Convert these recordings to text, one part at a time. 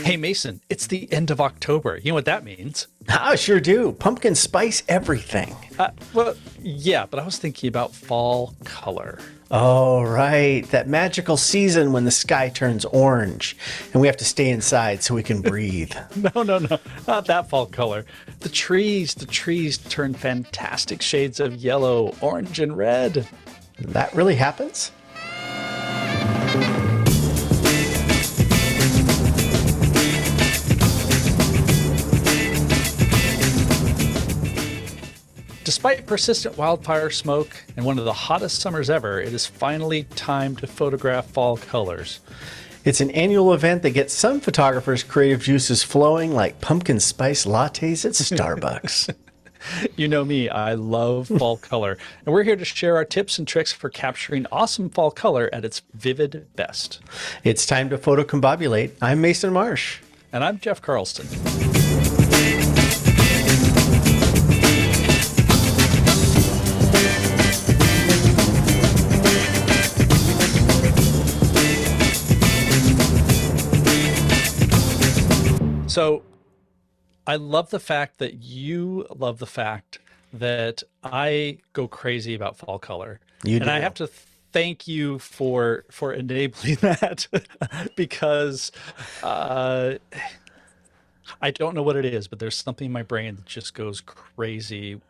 Hey Mason, it's the end of October. You know what that means? I sure do. Pumpkin spice everything. Well, yeah, but I was thinking about fall color. Oh, right. That magical season when the sky turns orange and we have to stay inside so we can breathe. No, not that fall color. The trees turn fantastic shades of yellow, orange, and red. That really happens? Despite persistent wildfire smoke and one of the hottest summers ever, it is finally time to photograph fall colors. It's an annual event that gets some photographers' creative juices flowing like pumpkin spice lattes at Starbucks. You know me, I love fall color, and we're here to share our tips and tricks for capturing awesome fall color at its vivid best. It's time to photocombobulate. I'm Mason Marsh. And I'm Jeff Carlson. So I love the fact that you love the fact that I go crazy about fall color. You do. And I have to thank you for enabling that because I don't know what it is, but there's something in my brain that just goes crazy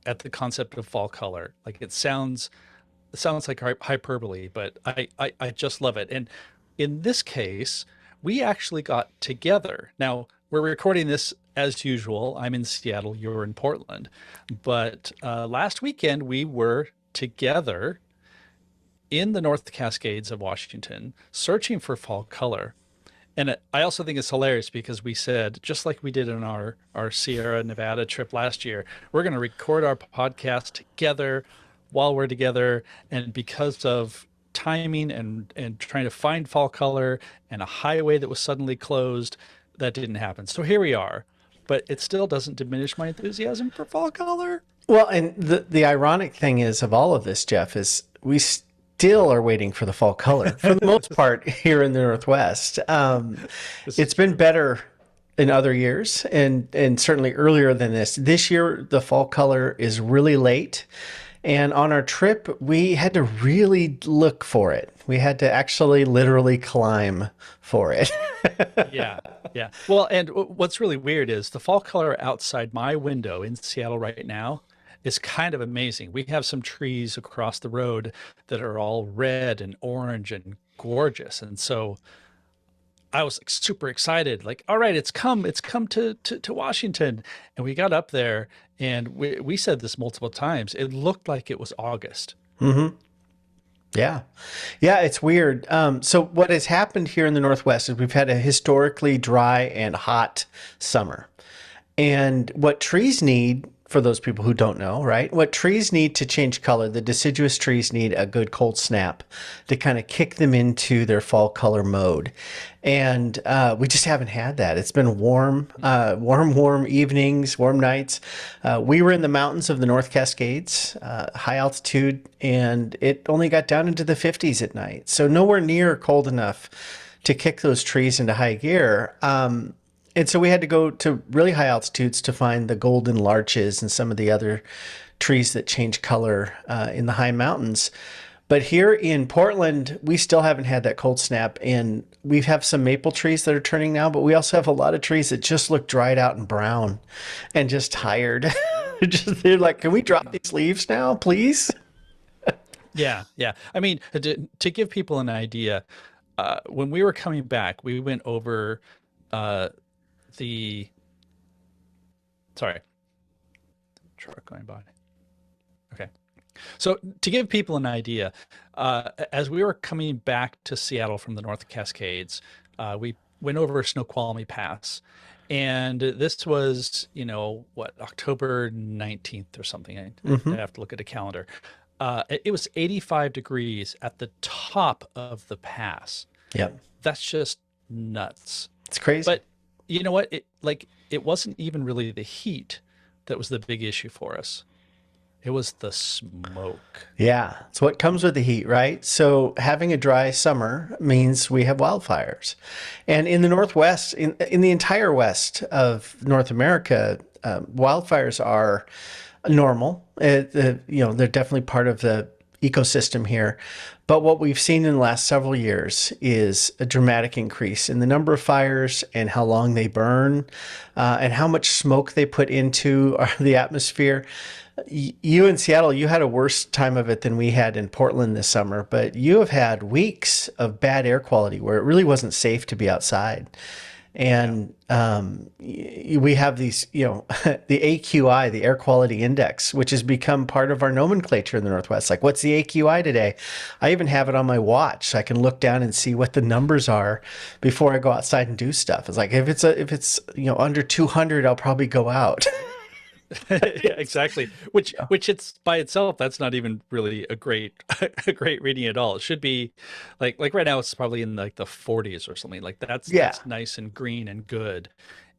at the concept of fall color. Like it sounds like hyperbole, but I just love it. And in this case, we actually got together. Now, we're recording this as usual. I'm in Seattle, you're in Portland. But last weekend, we were together in the North Cascades of Washington, searching for fall color. And I also think it's hilarious because we said, just like we did in our Sierra Nevada trip last year, we're going to record our podcast together while we're together. And because of timing and trying to find fall color and a highway that was suddenly closed, that didn't happen. So here we are, but it still doesn't diminish my enthusiasm for fall color. Well, and the ironic thing is of all of this, Jeff, is we still are waiting for the fall color for the most part here in the Northwest. It's been better in other years and certainly earlier than this. This year, the fall color is really late. And on our trip, we had to really look for it. We had to actually literally climb for it. Yeah. Well, and what's really weird is the fall color outside my window in Seattle right now is kind of amazing. We have some trees across the road that are all red and orange and gorgeous. And so I was like super excited, like, all right, it's come to Washington. And we got up there and we said this multiple times. It looked like it was August. Mm-hmm. Yeah. Yeah, it's weird. So what has happened here in the Northwest is we've had a historically dry and hot summer. And what trees need, for those people who don't know, right? What trees need to change color, the deciduous trees need a good cold snap to kind of kick them into their fall color mode. And we just haven't had that. It's been warm evenings, warm nights. We were in the mountains of the North Cascades, high altitude, and it only got down into the 50s at night. So nowhere near cold enough to kick those trees into high gear. And so we had to go to really high altitudes to find the golden larches and some of the other trees that change color in the high mountains. But here in Portland, we still haven't had that cold snap. And we have some maple trees that are turning now, but we also have a lot of trees that just look dried out and brown and just tired. They're like, can we drop these leaves now, please? Yeah. I mean, to give people an idea, when we were coming back, we went over sorry, truck going by. Okay. So to give people an idea, as we were coming back to Seattle from the North Cascades, we went over Snoqualmie Pass. And this was, October 19th or something. I have to look at a calendar. It was 85 degrees at the top of the pass. Yep. That's just nuts. It's crazy. But you know what? It wasn't even really the heat that was the big issue for us. It was the smoke. Yeah, it's what comes with the heat, right? So having a dry summer means we have wildfires. And in the Northwest, in the entire West of North America, wildfires are normal. They're definitely part of the ecosystem here. But what we've seen in the last several years is a dramatic increase in the number of fires and how long they burn, and how much smoke they put into the atmosphere. You in Seattle, you had a worse time of it than we had in Portland this summer, but you have had weeks of bad air quality where it really wasn't safe to be outside. And we have these, the AQI, the air quality index, which has become part of our nomenclature in the Northwest. Like, what's the AQI today? I even have it on my watch, so I can look down and see what the numbers are before I go outside and do stuff. It's like, if it's under 200, I'll probably go out. Yeah, exactly. Which it's by itself, that's not even really a great a great reading at all. It should be like right now it's probably in like the 40s or something. Like Yeah. that's nice and green and good.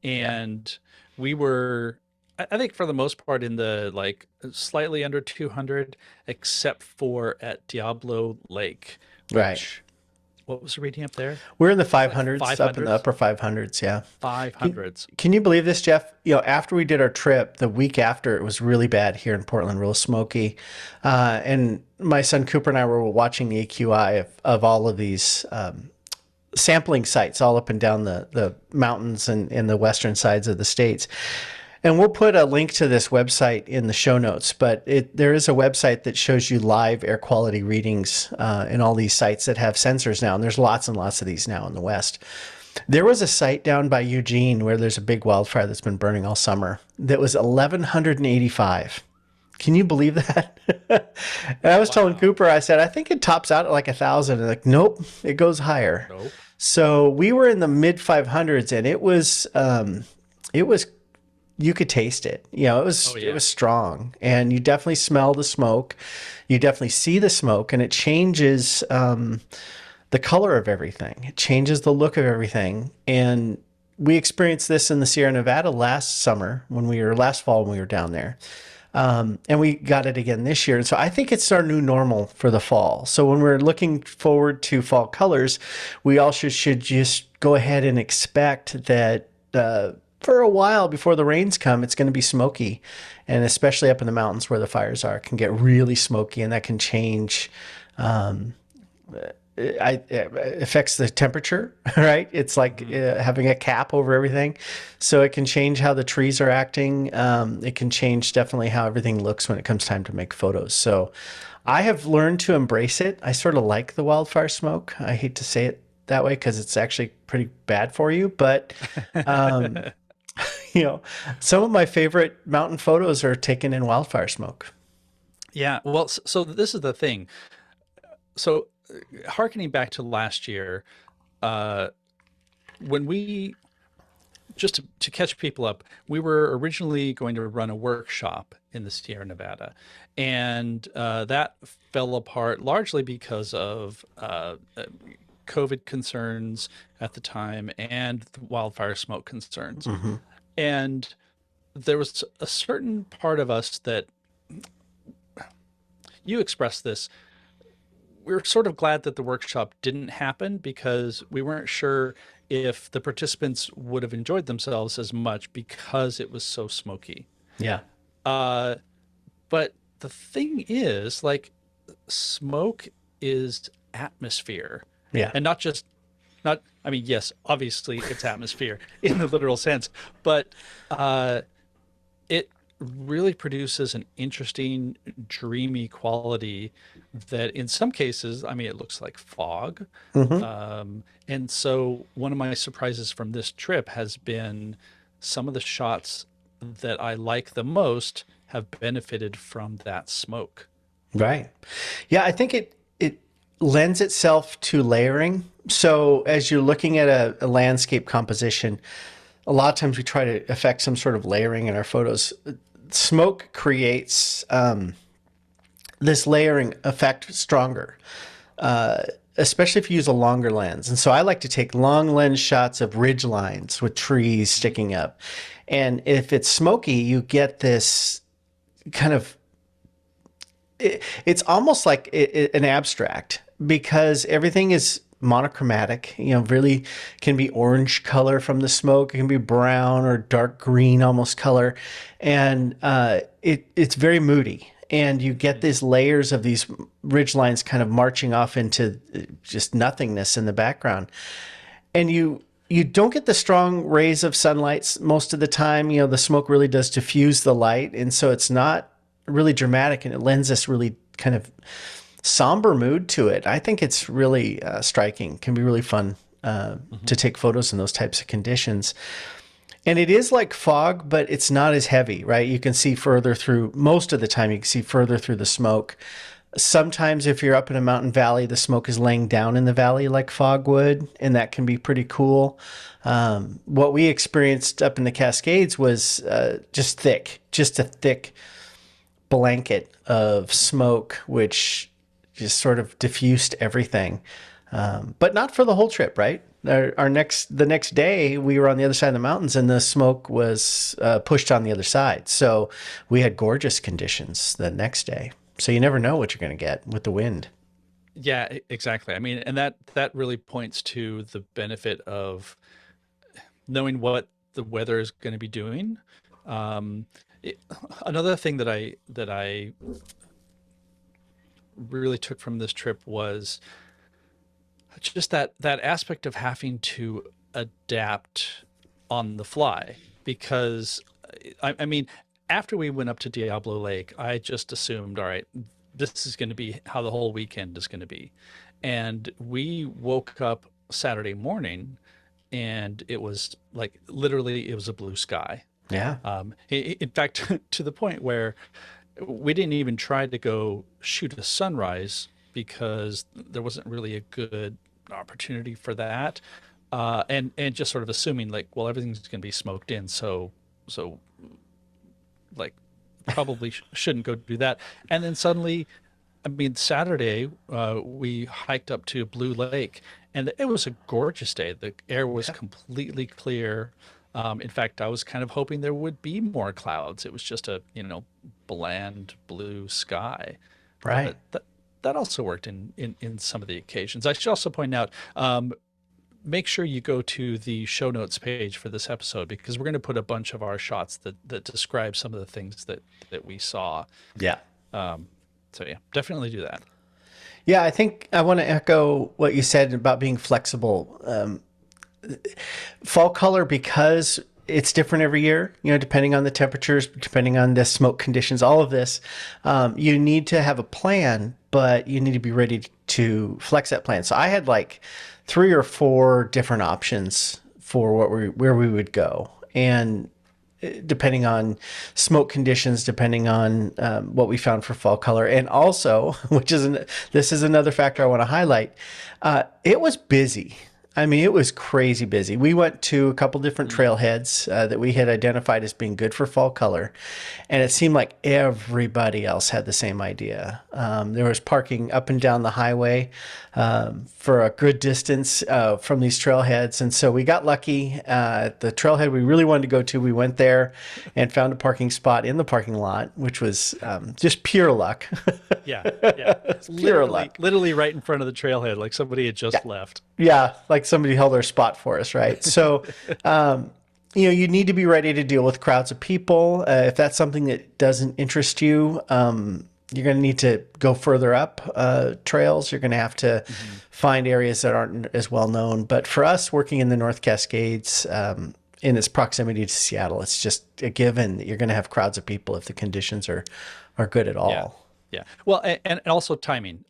And we were I think for the most part in the like slightly under 200, except for at Diablo Lake, Right. which what was the reading up there? We're in the Like 500s, up in the 500s? upper 500s. Yeah. Can, 500s. can you believe this, Jeff? After we did our trip, the week after, it was really bad here in Portland, real smoky. And my son Cooper and I were watching the AQI of all of these sampling sites all up and down the mountains and in the western sides of the states. And we'll put a link to this website in the show notes, but there is a website that shows you live air quality readings in all these sites that have sensors now. And there's lots and lots of these now in the West. There was a site down by Eugene where there's a big wildfire that's been burning all summer that was 1,185. Can you believe that? And I was telling Wow. Cooper, I said, I think it tops out at like 1,000. And like, nope, it goes higher. Nope. So we were in the mid 500s, and it was you could taste it. It Oh was it yeah. was strong, and you definitely smell the smoke. You definitely see the smoke, and it changes the color of everything. It changes the look of everything. And we experienced this in the Sierra Nevada last fall when we were down there. And we got it again this year. And so I think it's our new normal for the fall. So when we're looking forward to fall colors, we also should just go ahead and expect that for a while before the rains come, it's going to be smoky. And especially up in the mountains where the fires are, it can get really smoky, and that can change. It affects the temperature, right? It's like Hmm. having a cap over everything. So it can change how the trees are acting. It can change definitely how everything looks when it comes time to make photos. So I have learned to embrace it. I sort of like the wildfire smoke. I hate to say it that way because it's actually pretty bad for you. But, um, you know, some of my favorite mountain photos are taken in wildfire smoke. Yeah, well, so this is the thing. So, harkening back to last year, uh, when we just to catch people up, we were originally going to run a workshop in the Sierra Nevada, and that fell apart largely because of COVID concerns at the time and the wildfire smoke concerns. Hmm. And there was a certain part of us that you expressed this. We were sort of glad that the workshop didn't happen because we weren't sure if the participants would have enjoyed themselves as much because it was so smoky. Yeah. Uh, but the thing is, like, smoke is atmosphere, Yeah. and not just not. I mean, yes, obviously it's atmosphere in the literal sense, but uh, it really produces an interesting, dreamy quality that in some cases, I mean, it looks like fog. Hmm. And so one of my surprises from this trip has been some of the shots that I like the most have benefited from that smoke. Right. Yeah, I think it lends itself to layering. So as you're looking at a landscape composition, a lot of times we try to affect some sort of layering in our photos. Smoke creates this layering effect stronger, especially if you use a longer lens. And so I like to take long lens shots of ridge lines with trees sticking up. And if it's smoky, you get this kind of it's almost like an abstract because everything is monochromatic. You know, really can be orange color from the smoke. It can be brown or dark green almost color, and it's very moody. And you get these layers of these ridge lines kind of marching off into just nothingness in the background, and you don't get the strong rays of sunlight most of the time. You know, the smoke really does diffuse the light, and so it's not really dramatic, and it lends this really kind of somber mood to it. I think it's really striking. Can be really fun to take photos in those types of conditions. And it is like fog, but it's not as heavy, right? You can see further through, most of the time, you can see further through the smoke. Sometimes, if you're up in a mountain valley, the smoke is laying down in the valley like fog would, and that can be pretty cool. What we experienced up in the Cascades was just a thick blanket of smoke, which just sort of diffused everything. But not for the whole trip, right? The next day, we were on the other side of the mountains, and the smoke was pushed on the other side. So we had gorgeous conditions the next day. So you never know what you're going to get with the wind. Yeah, exactly. I mean, and that really points to the benefit of knowing what the weather is going to be doing. Um, it, Another thing that I really took from this trip was just that aspect of having to adapt on the fly because I mean after we went up to Diablo Lake, I just assumed, all right, this is going to be how the whole weekend is going to be. And we woke up Saturday morning and it was like literally it was a blue sky. Yeah. In fact, to the point where we didn't even try to go shoot a sunrise because there wasn't really a good opportunity for that. And just sort of assuming like, well, everything's going to be smoked in, so like probably shouldn't go do that. And then suddenly, I mean, Saturday, we hiked up to Blue Lake, and it was a gorgeous day. The air was completely clear. In fact, I was kind of hoping there would be more clouds. It was just a, bland blue sky. Right. That also worked in some of the occasions. I should also point out, make sure you go to the show notes page for this episode because we're going to put a bunch of our shots that describe some of the things that we saw. Yeah. So yeah, definitely do that. Yeah, I think I want to echo what you said about being flexible. Fall color, because it's different every year, depending on the temperatures, depending on the smoke conditions, all of this, you need to have a plan, but you need to be ready to flex that plan. So I had like 3 or 4 different options for where we would go. And depending on smoke conditions, depending on what we found for fall color. And also, this is another factor I want to highlight. It was busy. I mean, it was crazy busy. We went to a couple different trailheads that we had identified as being good for fall color. And it seemed like everybody else had the same idea. There was parking up and down the highway for a good distance from these trailheads. And so we got lucky. The trailhead we really wanted to go to, we went there and found a parking spot in the parking lot, which was just pure luck. Yeah, yeah. It's pure luck. Literally right in front of the trailhead, like somebody had just left. Yeah, like somebody held their spot for us, right? So, you need to be ready to deal with crowds of people. If that's something that doesn't interest you, you're going to need to go further up trails. You're going to have to find areas that aren't as well known. But for us working in the North Cascades, in its proximity to Seattle, it's just a given that you're going to have crowds of people if the conditions are good at all. Yeah. Yeah. Well, and also timing.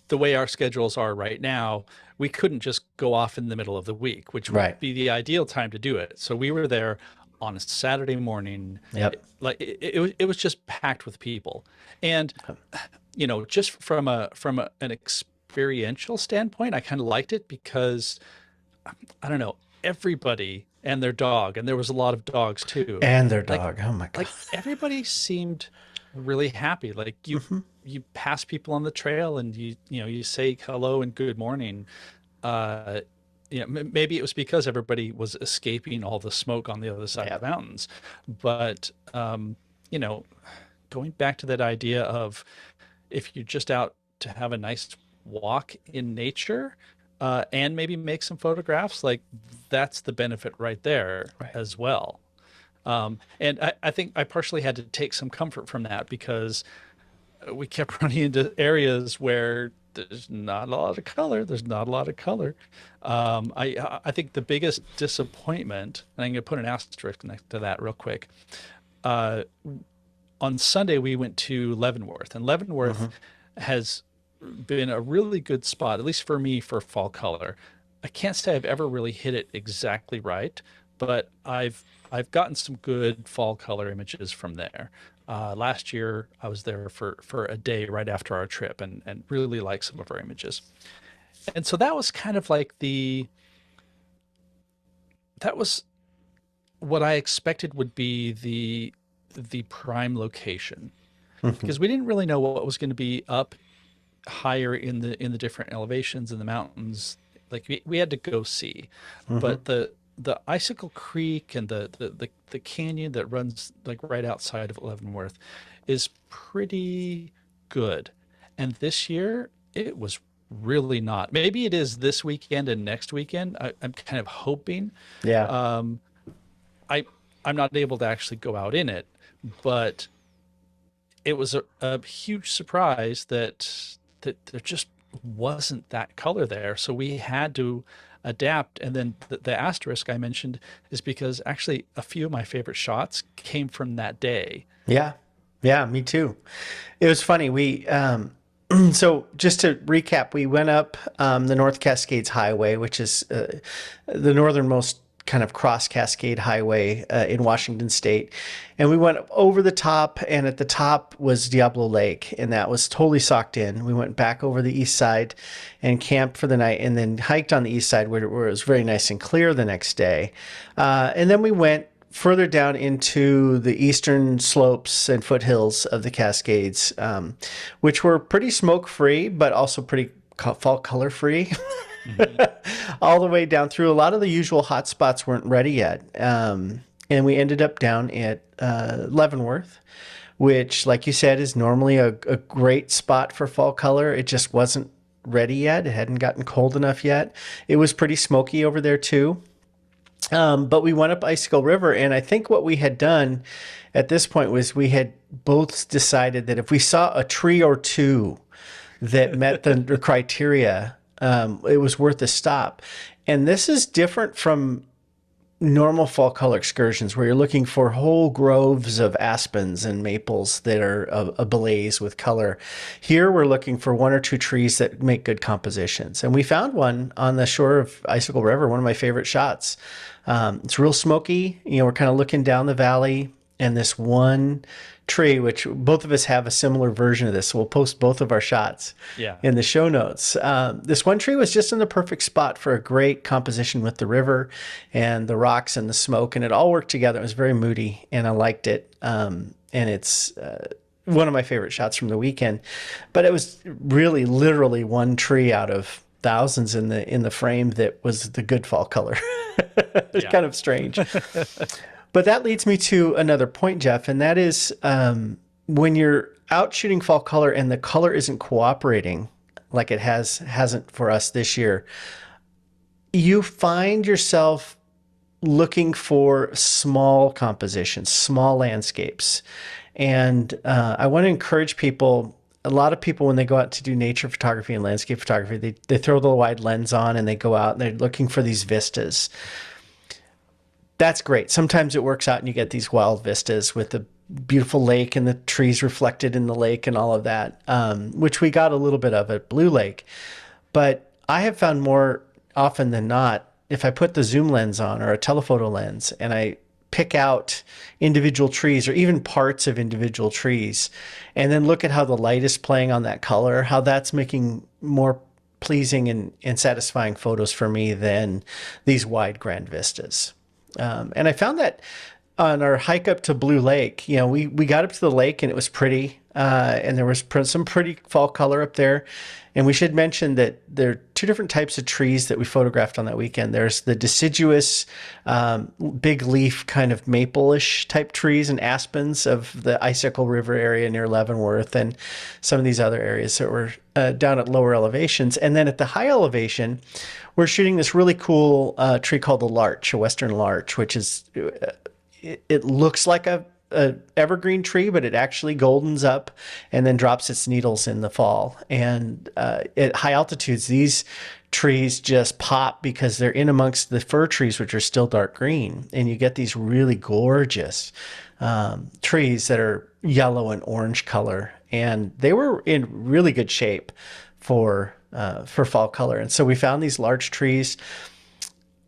The way our schedules are right now, we couldn't just go off in the middle of the week, which would be the ideal time to do it. So we were there on a Saturday morning. Yep. It was just packed with people. And, just from an experiential standpoint, I kind of liked it because, I don't know, everybody and their dog, and there was a lot of dogs too. And their dog. Oh my God. Like everybody seemed really happy. Like you pass people on the trail and you say hello and good morning. Maybe it was because everybody was escaping all the smoke on the other side of the mountains, but going back to that idea of if you're just out to have a nice walk in nature, and maybe make some photographs, like that's the benefit right there Right. as well. And I think I partially had to take some comfort from that because we kept running into areas where there's not a lot of color. There's not a lot of color. I think the biggest disappointment, and I'm going to put an asterisk next to that real quick. Uh, on Sunday, we went to Leavenworth, and Leavenworth has been a really good spot, at least for me, for fall color. I can't say I've ever really hit it exactly right, but I've gotten some good fall color images from there. Last year, I was there for a day right after our trip, and really liked some of our images. And so that was kind of like that was what I expected would be the prime location, Hmm. because we didn't really know what was going to be up higher in the different elevations in the mountains. Like we had to go see, Hmm. but the Icicle Creek and the canyon that runs like right outside of Leavenworth is pretty good. And this year it was really not. Maybe it is this weekend and next weekend. I'm kind of hoping. Yeah. Um, I I'm not able to actually go out in it, but it was a huge surprise that there just wasn't that color there. So we had to adapt. And then the asterisk I mentioned is because actually a few of my favorite shots came from that day. Yeah. Yeah, me too. It was funny. So just to recap, we went up the North Cascades Highway, which is the northernmost kind of cross Cascade highway in Washington State. And we went over the top, and at the top was Diablo Lake, and that was totally socked in. We went back over the east side and camped for the night, and then hiked on the east side where it was very nice and clear the next day. And then we went further down into the eastern slopes and foothills of the Cascades, which were pretty smoke free, but also pretty fall color free. Hmm. All the way down through. A lot of the usual hot spots weren't ready yet. And we ended up down at Leavenworth, which, like you said, is normally a great spot for fall color. It just wasn't ready yet. It hadn't gotten cold enough yet. It was pretty smoky over there, too. But we went up Icicle River, and I think what we had done at this point was we had both decided that if we saw a tree or two that met the criteria, it was worth a stop. And this is different from normal fall color excursions where you're looking for whole groves of aspens and maples that are ablaze with color. Here we're looking for one or two trees that make good compositions. And we found one on the shore of Icicle River, one of my favorite shots. It's real smoky. You know, we're kind of looking down the valley, and this one tree, which both of us have a similar version of this. So we'll post both of our shots Yeah. in the show notes. This one tree was just in the perfect spot for a great composition with the river and the rocks and the smoke, and it all worked together. It was very moody, and I liked it. And it's one of my favorite shots from the weekend. But it was really literally one tree out of thousands in the frame that was the good fall color. It's Yeah. kind of strange. But that leads me to another point, Jeff, and that is when you're out shooting fall color and the color isn't cooperating like it hasn't for us this year, you find yourself looking for small compositions, small landscapes. And I want to encourage people. A lot of people, when they go out to do nature photography and landscape photography, they throw the wide lens on and they go out and they're looking for these vistas. That's great. Sometimes it works out and you get these wild vistas with the beautiful lake and the trees reflected in the lake and all of that, which we got a little bit of at Blue Lake. But I have found more often than not, if I put the zoom lens on or a telephoto lens and I pick out individual trees or even parts of individual trees and then look at how the light is playing on that color, how that's making more pleasing and satisfying photos for me than these wide grand vistas. And I found that on our hike up to Blue Lake, you know, we got up to the lake and it was pretty. and there was some pretty fall color up there. And we should mention that there are two different types of trees that we photographed on that weekend. There's the deciduous, big leaf kind of maple-ish type trees and aspens of the Icicle River area near Leavenworth and some of these other areas that were down at lower elevations. And then at the high elevation, we're shooting this really cool tree called the larch, a western larch, which is, it looks like a evergreen tree, but it actually goldens up and then drops its needles in the fall. And at high altitudes, these trees just pop because they're in amongst the fir trees, which are still dark green. And you get these really gorgeous trees that are yellow and orange color. And they were in really good shape for fall color. And so we found these large trees,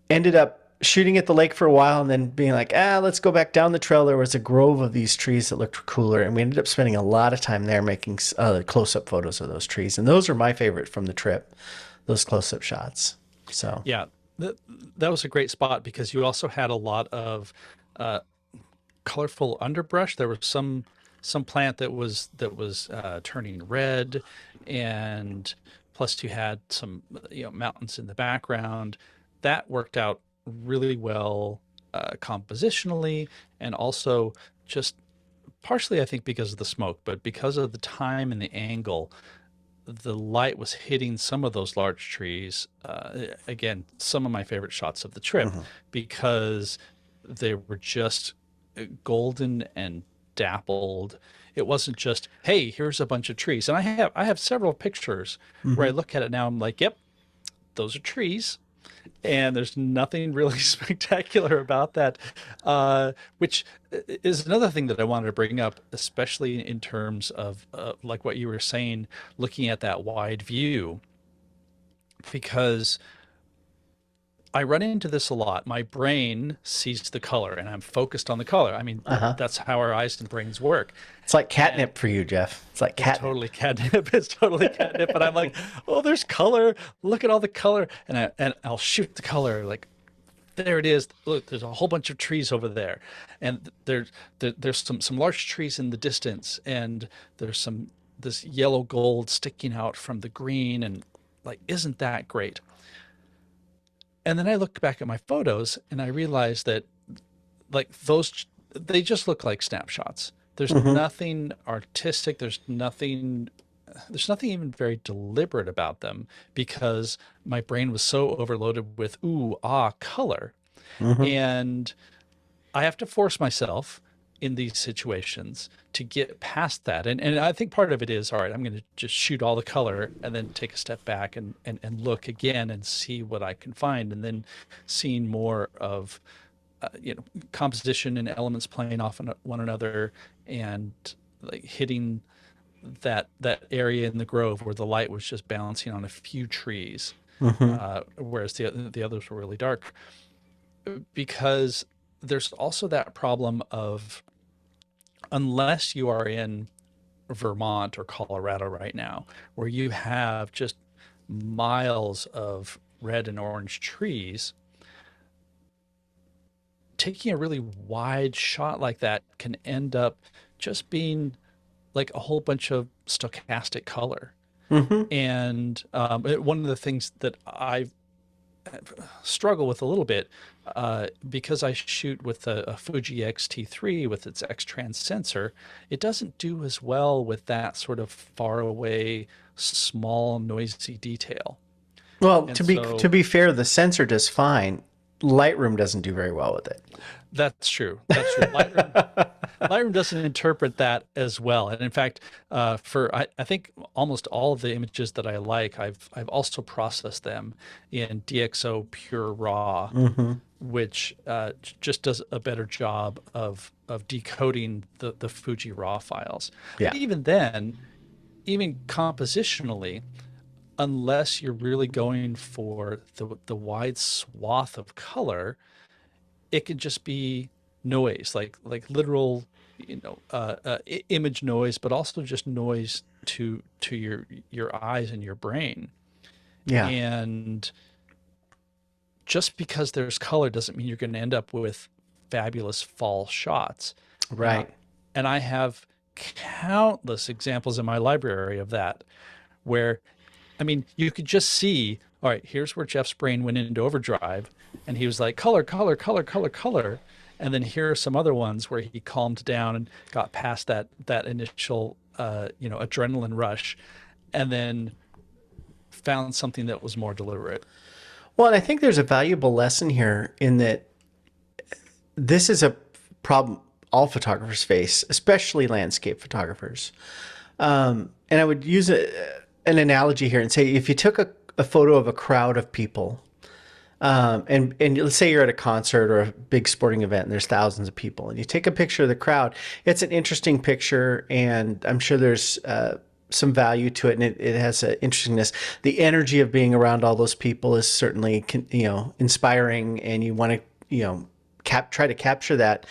ended up shooting at the lake for a while and then being like, let's go back down the trail. There was a grove of these trees that looked cooler. And we ended up spending a lot of time there making close-up photos of those trees. And those are my favorite from the trip, those close-up shots. So Yeah, that was a great spot because you also had a lot of colorful underbrush. There was some plant that was turning red, and plus you had some mountains in the background. That worked out really well compositionally, and also just partially I think because of the smoke, but because of the time and the angle, the light was hitting some of those large trees. Again, some of my favorite shots of the trip because they were just golden and dappled. It wasn't just, hey, here's a bunch of trees. And I have several pictures where I look at it now, I'm like, yep, those are trees. And there's nothing really spectacular about that, which is another thing that I wanted to bring up, especially in terms of like what you were saying, looking at that wide view, because I run into this a lot. My brain sees the color and I'm focused on the color. I mean, that's how our eyes and brains work. it's like And catnip for you, Jeff. It's like it's catnip. totally catnip. It's totally catnip. And I'm like, oh, there's color. Look at all the color. And I'll shoot the color. Like, there it is. Look, there's a whole bunch of trees over there, and there's some large trees in the distance, and there's this yellow gold sticking out from the green, and like, isn't that great? And then I look back at my photos and I realize that like they just look like snapshots. There's nothing artistic. There's nothing even very deliberate about them because my brain was so overloaded with color. And I have to force myself in these situations to get past that. And I think part of it is, all right, I'm going to just shoot all the color and then take a step back and look again and see what I can find. And then seeing more of, composition and elements playing off one another and like hitting that area in the grove where the light was just balancing on a few trees, whereas the others were really dark. Because there's also that problem of unless you are in Vermont or Colorado right now, where you have just miles of red and orange trees, taking a really wide shot like that can end up just being like a whole bunch of stochastic color. And one of the things that I struggle with a little bit, because I shoot with a Fuji X-T3 with its X-Trans sensor, it doesn't do as well with that sort of far away, small, noisy detail. Well, And to so be fair, the sensor does fine. Lightroom doesn't do very well with it. that's true. That's true. Lightroom doesn't interpret that as well. And in fact, I think almost all of the images that I like, I've also processed them in DxO Pure Raw, which just does a better job of decoding the Fuji RAW files. Yeah. But even then, even compositionally, unless you're really going for the wide swath of color, it can just be noise, like literal, image noise, but also just noise to your eyes and your brain. Yeah. And just because there's color doesn't mean you're going to end up with fabulous fall shots. Right. And I have countless examples in my library of that, where, I mean, you could just see, all right, here's where Jeff's brain went into overdrive, and he was like, color, color, color, color, color. And then here are some other ones where he calmed down and got past that initial, adrenaline rush, and then found something that was more deliberate. Well, and I think there's a valuable lesson here in that this is a problem all photographers face, especially landscape photographers. And I would use an analogy here and say, if you took a photo of a crowd of people, and let's say you're at a concert or a big sporting event and there's thousands of people, and you take a picture of the crowd, it's an interesting picture, and I'm sure there's some value to it, and it has an interestingness. The energy of being around all those people is certainly, inspiring, and you want to, try to capture that.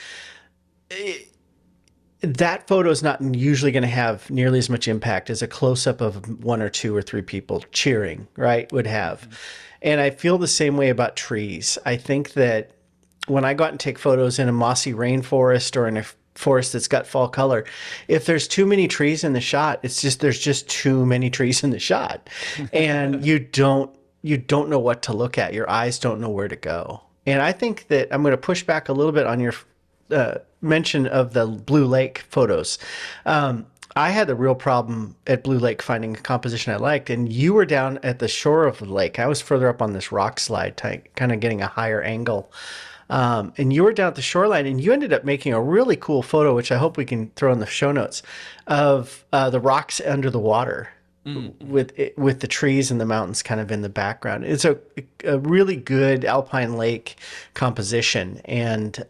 That photo is not usually going to have nearly as much impact as a close-up of one or two or three people cheering, right, would have. Mm-hmm. And I feel the same way about trees. I think that when I go out and take photos in a mossy rainforest or in a forest that's got fall color, if there's too many trees in the shot, there's just too many trees in the shot. And you don't know what to look at. Your eyes don't know where to go. And I think that I'm going to push back a little bit on your mention of the Blue Lake photos. I had the real problem at Blue Lake finding a composition I liked, and you were down at the shore of the lake. I was further up on this rock slide, kind of getting a higher angle. And you were down at the shoreline, and you ended up making a really cool photo, which I hope we can throw in the show notes, of the rocks under the water. Mm-hmm. with the trees and the mountains kind of in the background. It's a really good alpine lake composition, and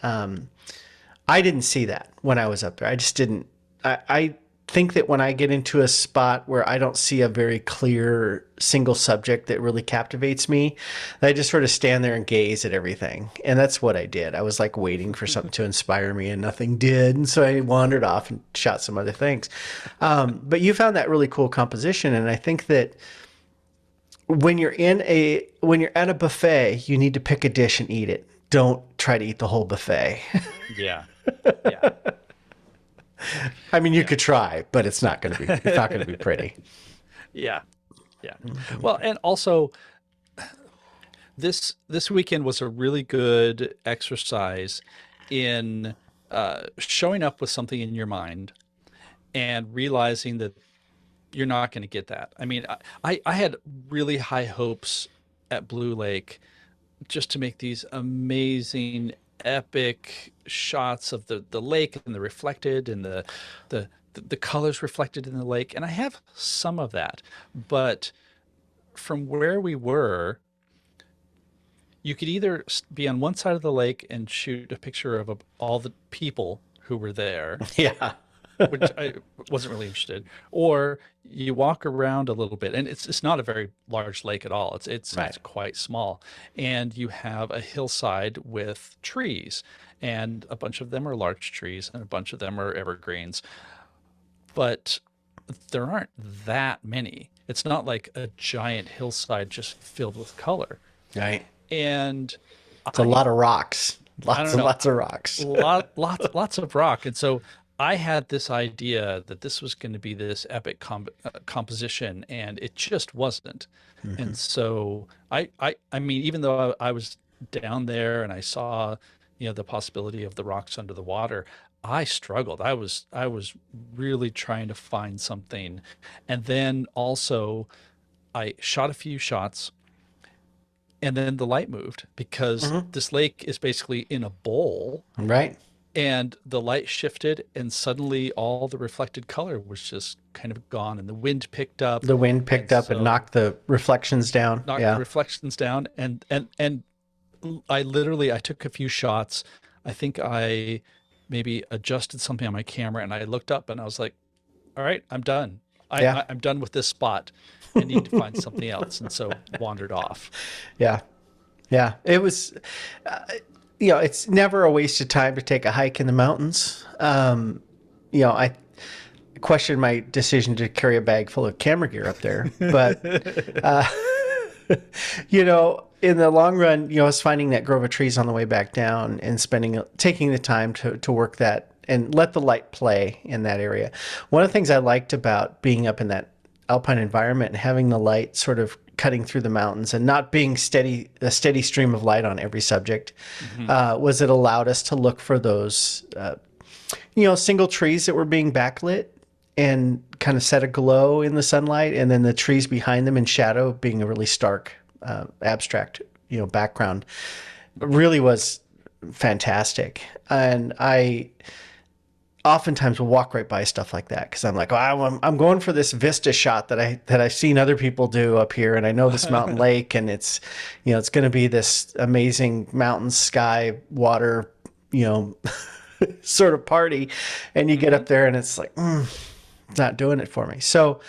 I didn't see that when I was up there. I just didn't. I think that when I get into a spot where I don't see a very clear single subject that really captivates me, I just sort of stand there and gaze at everything. And that's what I did. I was like waiting for something to inspire me, and nothing did. And so I wandered off and shot some other things. But you found that really cool composition. And I think that when you're at a buffet, you need to pick a dish and eat it. Don't try to eat the whole buffet. Yeah. Yeah. I mean, you could try, but it's not going to be pretty. Yeah. Yeah. Mm-hmm. Well, and also this weekend was a really good exercise in showing up with something in your mind and realizing that you're not going to get that. I mean, I had really high hopes at Blue Lake just to make these amazing epic shots of the lake and the reflected and the colors reflected in the lake. And I have some of that, but from where we were, you could either be on one side of the lake and shoot a picture of all the people who were there. Yeah. Which I wasn't really interested. Or you walk around a little bit, and it's not a very large lake at all. It's quite small, and you have a hillside with trees, and a bunch of them are large trees, and a bunch of them are evergreens. But there aren't that many. It's not like a giant hillside just filled with color. Right. And it's a lot of rocks. Lots of rocks. lots of rock, and so I had this idea that this was going to be this epic composition, and it just wasn't. Mm-hmm. And so I mean, even though I was down there and I saw, the possibility of the rocks under the water, I struggled. I was really trying to find something. And then also I shot a few shots, and then the light moved because mm-hmm. this lake is basically in a bowl. Right. And the light shifted, and suddenly all the reflected color was just kind of gone, and the wind picked up. The wind picked up and knocked the reflections down. The reflections down, and I took a few shots. I think I maybe adjusted something on my camera, and I looked up and I was like, "All right, I'm done. I'm done with this spot. I need to find something else," and so wandered off. Yeah, it was. It's never a waste of time to take a hike in the mountains. I question my decision to carry a bag full of camera gear up there, but in the long run, I was finding that grove of trees on the way back down and taking the time to work that and let the light play in that area. One of the things I liked about being up in that alpine environment and having the light sort of cutting through the mountains and not being a steady stream of light on every subject, Hmm. was it allowed us to look for those, single trees that were being backlit and kind of set a glow in the sunlight, and then the trees behind them in shadow being a really stark, abstract, background. It really was fantastic. And I oftentimes will walk right by stuff like that because I'm like, oh, I'm going for this vista shot that I've seen other people do up here, and I know this mountain lake, and it's going to be this amazing mountain sky water, sort of party, and you get Hmm. up there and it's like, it's not doing it for me. So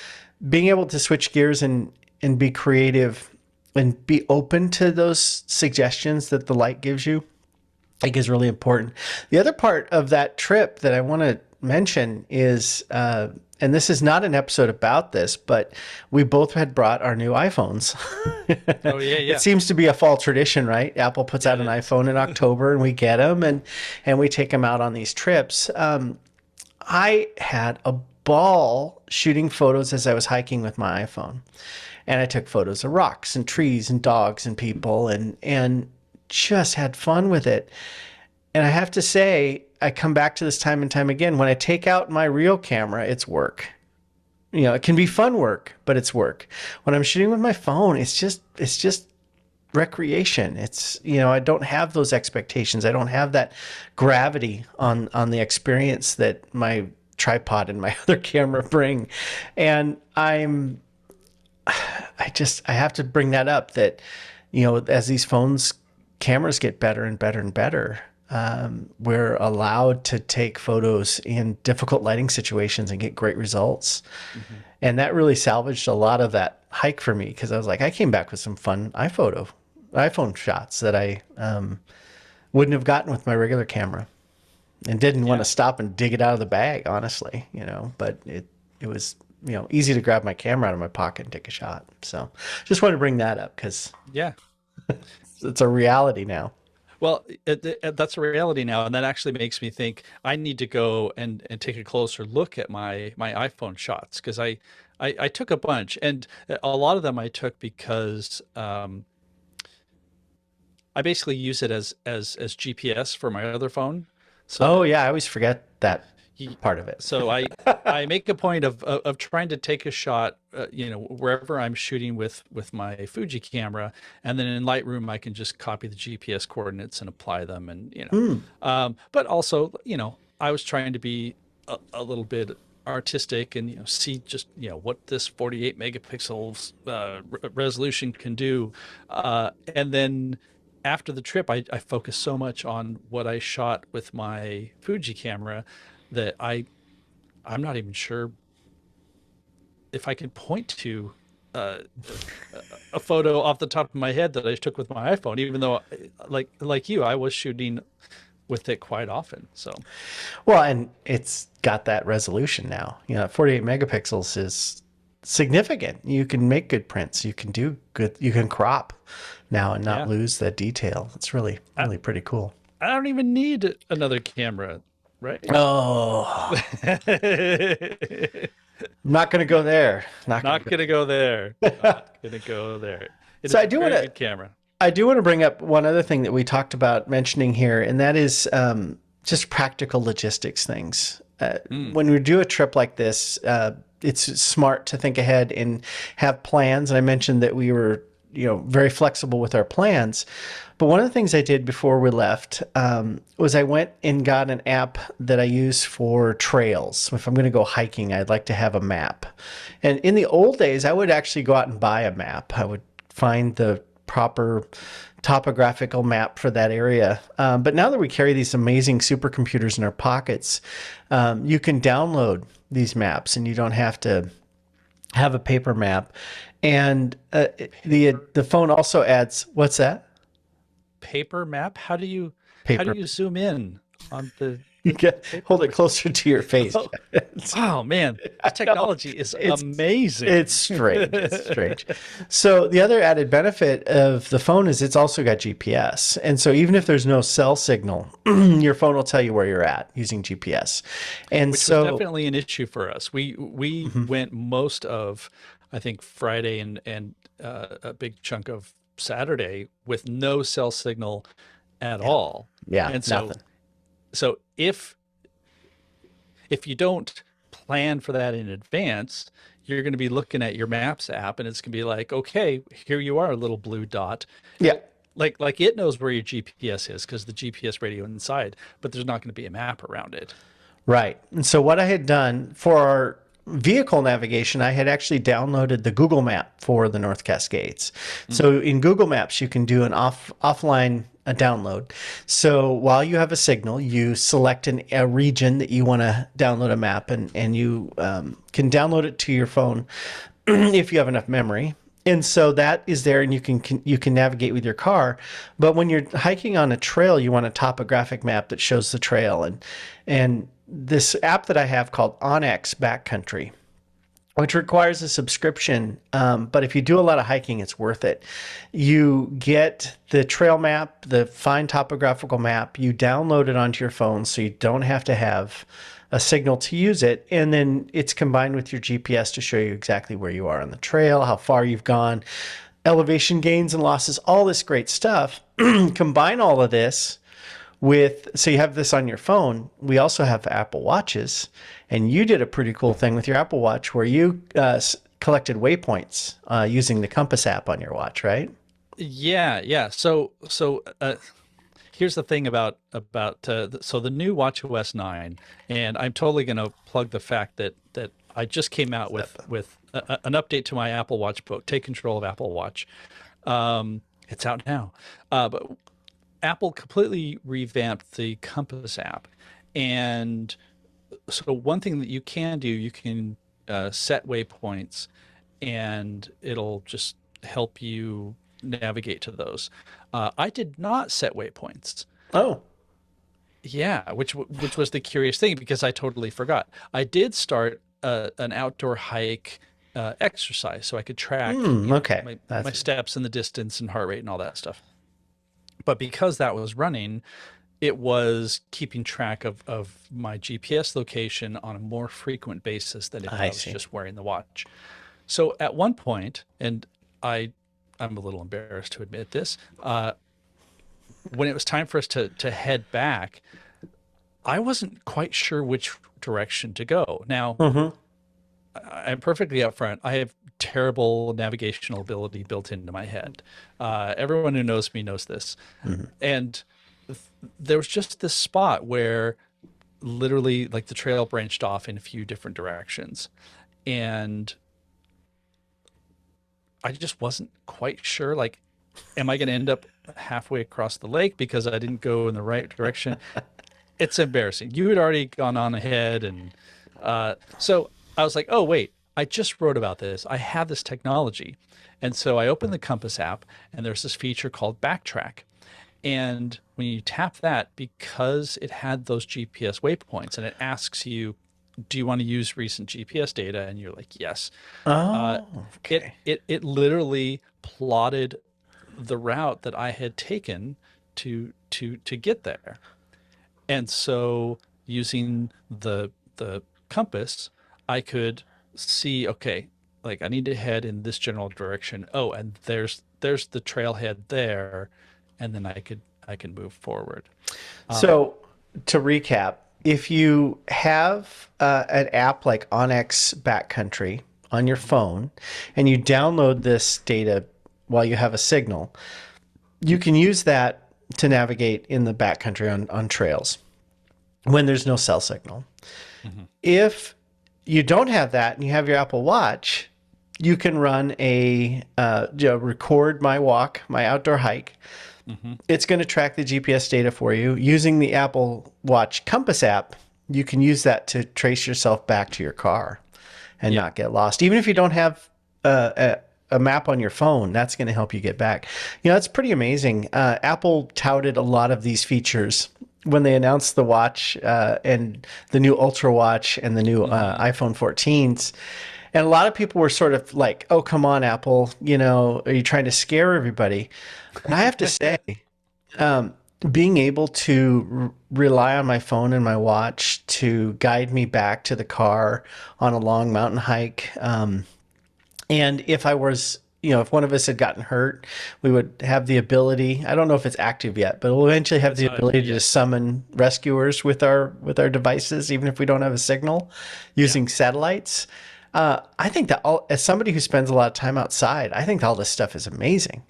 being able to switch gears and be creative and be open to those suggestions that the light gives you, I think is really important. The other part of that trip that I want to mention is, and this is not an episode about this, but we both had brought our new iPhones. Oh yeah, It yeah, seems to be a fall tradition, right? Apple puts out it an is. iPhone in October, and we get them, and we take them out on these trips. I had a ball shooting photos as I was hiking with my iPhone, and I took photos of rocks and trees and dogs and people, and just had fun with it. And I have to say, I come back to this time and time again. When I take out my real camera, it's work. It can be fun work, but it's work. When I'm shooting with my phone, it's just recreation. I don't have those expectations. I don't have that gravity on the experience that my tripod and my other camera bring. And I have to bring that up that, as these phones cameras get better and better and better, we're allowed to take photos in difficult lighting situations and get great results. Hmm. And that really salvaged a lot of that hike for me because I was like, I came back with some fun iPhone shots that I wouldn't have gotten with my regular camera, and didn't want to Yeah. stop and dig it out of the bag, honestly, but it was, easy to grab my camera out of my pocket and take a shot. So just wanted to bring that up because Yeah. it's a reality now. Well, that's a reality now, and that actually makes me think I need to go and take a closer look at my iPhone shots because I took a bunch, and a lot of them I took because I basically use it as GPS for my other phone. So Oh yeah, I always forget that y- part of it. so I make a point of trying to take a shot, wherever I'm shooting with my Fuji camera, and then in Lightroom I can just copy the GPS coordinates and apply them, and Hmm. but also I was trying to be a little bit artistic and see just what this 48 megapixels resolution can do, and then after the trip I focused so much on what I shot with my Fuji camera that I'm not even sure if I could point to uh, a photo off the top of my head that I took with my iPhone, even though, like you, I was shooting with it quite often. So Well, and it's got that resolution now. 48 megapixels is significant. You can make good prints. You can do good. You can crop now and not yeah, lose that detail. It's really, I, really pretty cool. I don't even need another camera, right? Oh, I'm not going to go there. Not going to Not go gonna go there. there. Not gonna go there. It So is a very good camera. I do want to bring up one other thing that we talked about mentioning here, and that is just practical logistics things. Mm, When we do a trip like this, it's smart to think ahead and have plans. And I mentioned that we were, very flexible with our plans. But one of the things I did before we left was I went and got an app that I use for trails. If I'm going to go hiking, I'd like to have a map. And in the old days, I would actually go out and buy a map. I would find the proper topographical map for that area. But now that we carry these amazing supercomputers in our pockets, you can download these maps and you don't have to have a paper map. And the phone also adds, what's that? paper map? How do you Paper. zoom in on the? Hold it closer to your face. Oh, oh man, the No, technology is it's amazing. it's strange. It's strange. So the other added benefit of the phone is it's also got GPS. And so even if there's no cell signal, your phone will tell you where you're at using GPS. And Which was so definitely an issue for us. We mhm, went most of, I think, Friday and a big chunk of Saturday with no cell signal at yeah, all. yeah, And nothing. so if you don't plan for that in advance, you're going to be looking at your Maps app and it's going to be like, okay, here you are, little blue dot. Yeah, Like it knows where your GPS is because the GPS radio inside, but there's not going to be a map around it. right. And so what I had done for our vehicle navigation, I had actually downloaded the Google map for the North Cascades. Mm, So in Google Maps, you can do an offline a download. So while you have a signal, you select a region that you want to download a map, and you can download it to your phone if you have enough memory. And so that is there, and you can navigate with your car. But when you're hiking on a trail, you want a topographic map that shows the trail. And this app that I have called Onyx Backcountry, which requires a subscription. But if you do a lot of hiking, it's worth it. You get the trail map, the fine topographical map, you download it onto your phone so you don't have to have a signal to use it. And then it's combined with your GPS to show you exactly where you are on the trail, how far you've gone, elevation gains and losses, all this great stuff. Combine all of this with, so you have this on your phone. We also have Apple Watches, and you did a pretty cool thing with your Apple Watch where you collected waypoints using the Compass app on your watch, right? yeah, yeah. Here's the thing so the new WatchOS 9, and I'm totally going to plug the fact that I just came out with an update to my Apple Watch book, Take Control of Apple Watch. It's out now. But Apple completely revamped the Compass app. And so one thing that you can do, you can set waypoints and it'll just help you navigate to those. I did not set waypoints. Oh, Yeah, which was the curious thing because I totally forgot. I did start an outdoor hike exercise so I could track, okay. my That's steps and the distance and heart rate and all that stuff. But because that was running, it was keeping track of my GPS location on a more frequent basis than if I I was see. just wearing the watch. So at one point, and I I'm a little embarrassed to admit this, when it was time for us to head back, I wasn't quite sure which direction to go. Now, Mm-hmm. I'm perfectly upfront. I have terrible navigational ability built into my head. Everyone who knows me knows this. Mm-hmm. And there was just this spot where literally like the trail branched off in a few different directions. And I just wasn't quite sure, like, am I going to end up halfway across the lake because I didn't go in the right direction? It's embarrassing. You had already gone on ahead. And so I was like, oh, wait, I just wrote about this. I have this technology. And so I opened the Compass app and there's this feature called Backtrack. And when you tap that, because it had those GPS waypoints and it asks you, do you want to use recent GPS data? And you're like, yes. Uh, Oh, it, okay. it literally plotted the route that I had taken to get there. And so using the compass, I could see, okay, like I need to head in this general direction. Oh, and there's the trailhead there, and then I can move forward. Um, So to recap, if you have an app like Onyx Backcountry on your phone and you download this data while you have a signal, you can use that to navigate in the backcountry on trails when there's no cell signal. mhm. If you don't have that and you have your Apple Watch, you can run record my walk, my outdoor hike. Hmm. It's going to track the GPS data for you. Using the Apple Watch Compass app, you can use that to trace yourself back to your car and Yeah. not get lost. Even if you don't have a map on your phone, that's going to help you get back. You know, it's pretty amazing. Apple touted a lot of these features when they announced the watch and the new Ultra watch and the new Hmm. iPhone 14s. And a lot of people were sort of like, "Oh, come on, Apple! You know, are you trying to scare everybody?" But I have to say, um, being able to rely on my phone and my watch to guide me back to the car on a long mountain hike, and if I was, you know, if one of us had gotten hurt, we would have the ability. I don't know if it's active yet, but we'll eventually have It's the not ability to yet. just summon rescuers with our devices, even if we don't have a signal, Yeah. using satellites. I think that as somebody who spends a lot of time outside, I think all this stuff is amazing.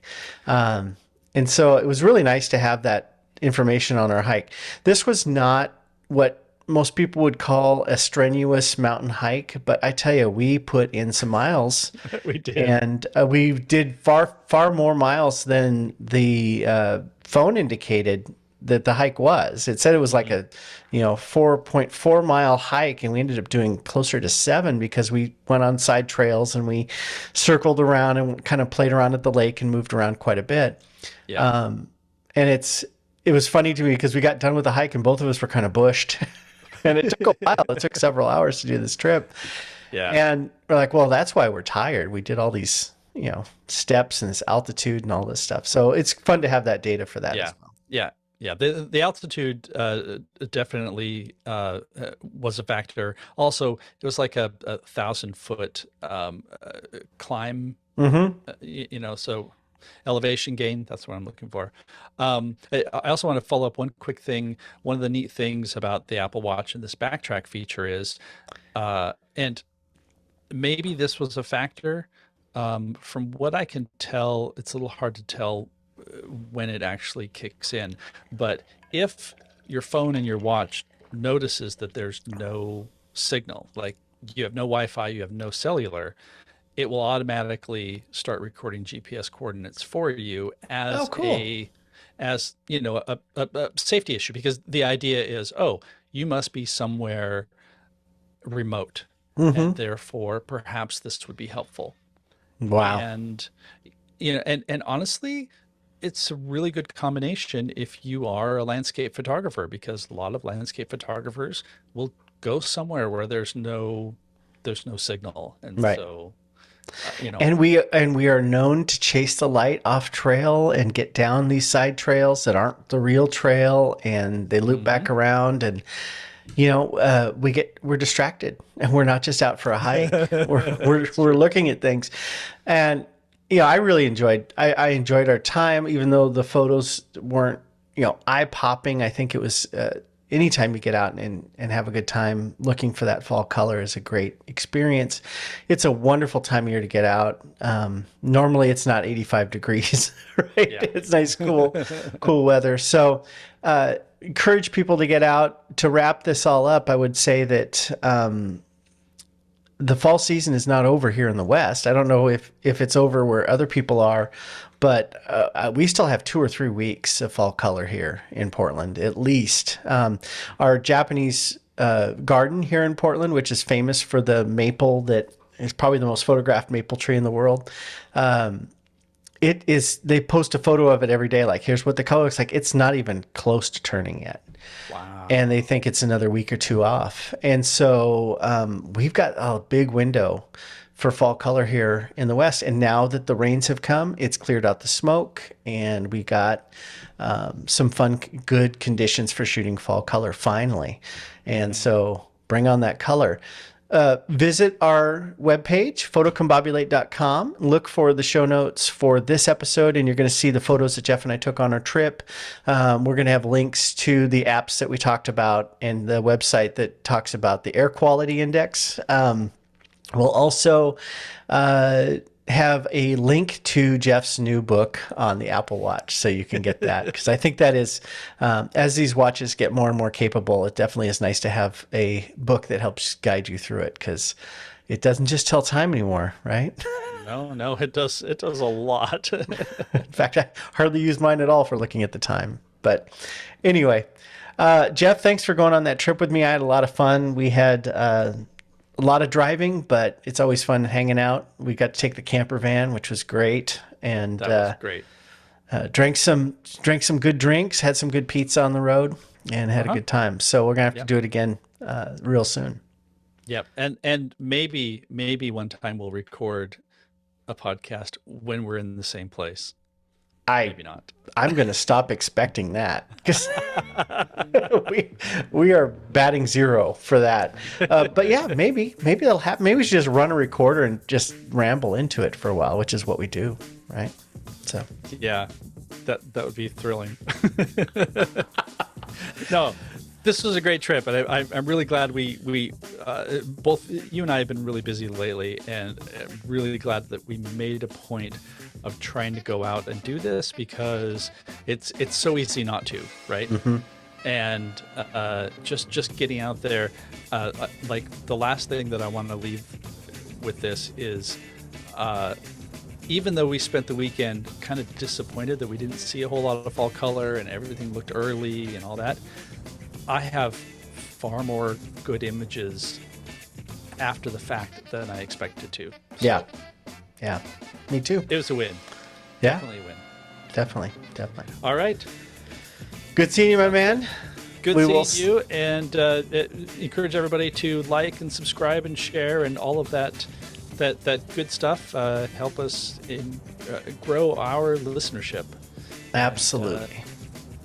Um, and so it was really nice to have that information on our hike. This was not what most people would call a strenuous mountain hike, but I tell you, we put in some miles, We did. and we did far more miles than the phone indicated that the hike was. It said it was like Hmm. a, 4.4 mile hike, and we ended up doing closer to 7 because we went on side trails and we circled around and kind of played around at the lake and moved around quite a bit. Yeah. And it was funny to me because we got done with the hike and both of us were kind of bushed. And it took a while. It took several hours to do this trip. Yeah. And we're like, well, that's why we're tired. We did all these, steps and this altitude and all this stuff. So it's fun to have that data for that Yeah. as well. Yeah. Yeah. The altitude definitely was a factor. Also, it was like a 1,000 foot climb. Mm-hmm. So elevation gain. That's what I'm looking for. I also want to follow up one quick thing. One of the neat things about the Apple Watch and this backtrack feature is, and maybe this was a factor. From what I can tell, it's a little hard to tell when it actually kicks in. But if your phone and your watch notices that there's no signal, like you have no Wi-Fi, you have no cellular, it will automatically start recording GPS coordinates for you Oh, as cool. a safety issue, because the idea is, oh, you must be somewhere remote, and Mm-hmm. therefore perhaps this would be helpful. Wow. And and honestly, it's a really good combination if you are a landscape photographer, because a lot of landscape photographers will go somewhere where there's no signal. And Right. so And we are known to chase the light off trail and get down these side trails that aren't the real trail, and they loop back mhm. around, and we're distracted, and we're not just out for a hike. It's We're true. looking at things, and I really I enjoyed our time, even though the photos weren't eye popping. I think it was. Anytime you get out and have a good time, looking for that fall color is a great experience. It's a wonderful time of year to get out. Normally it's not 85 degrees, right? Yeah. It's nice, cool weather. So, encourage people to get out. To wrap this all up, I would say that the fall season is not over here in the West. I don't know if it's over where other people are, but we still have 2 or 3 weeks of fall color here in Portland, at least. Our Japanese garden here in Portland, which is famous for the maple that is probably the most photographed maple tree in the world. It is. They post a photo of it every day. Like, here's what the color looks like. It's not even close to turning yet, and they Wow. think it's another week or two off. And so we've got a big window for fall color here in the West. And now that the rains have come, it's cleared out the smoke, and we got some fun, good conditions for shooting fall color finally. And Mhm. so bring on that color. Visit our webpage, photocombobulate.com. Look for the show notes for this episode, and you're going to see the photos that Jeff and I took on our trip. We're going to have links to the apps that we talked about and the website that talks about the air quality index. We'll also uh, have a link to Jeff's new book on the Apple Watch, so you can get that, because I think that is, as these watches get more and more capable, it definitely is nice to have a book that helps guide you through it, because it doesn't just tell time anymore, right? No, no, it does a lot. In fact, I hardly use mine at all for looking at the time. But anyway, Jeff, thanks for going on that trip with me. I had a lot of fun. We had a lot of driving, but it's always fun hanging out. We got to take the camper van, which was great, and That was great. drank some good drinks. Had some good pizza on the road, and had a good time. So we're gonna have to Yep. do it again real soon. Yep. And maybe one time we'll record a podcast when we're in the same place. Maybe not. I'm going to stop expecting that because we are batting zero for that. But yeah, maybe that'll happen. Maybe we should just run a recorder and just ramble into it for a while, which is what we do, right? So Yeah, that would be thrilling. No, this was a great trip, and I'm really glad we both you and I have been really busy lately, and I'm really glad that we made a point of trying to go out and do this because it's so easy not to, right? And just getting out there, like the last thing that I want to leave with this is. Even though we spent the weekend kind of disappointed that we didn't see a whole lot of fall color and everything looked early and all that, I have far more good images after the fact than I expected to. So yeah, me too. it was a win. Yeah, Definitely a win. definitely. All right. Good seeing you, my man. Good We will seeing you, and encourage everybody to like and subscribe and share and all of that good stuff. Help us grow our listenership. Absolutely.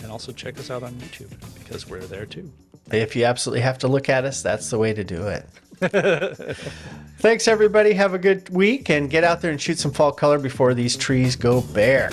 And also check us out on YouTube because we're there too. If you absolutely have to look at us, that's the way to do it. Thanks, everybody. Have a good week and get out there and shoot some fall color before these trees go bare.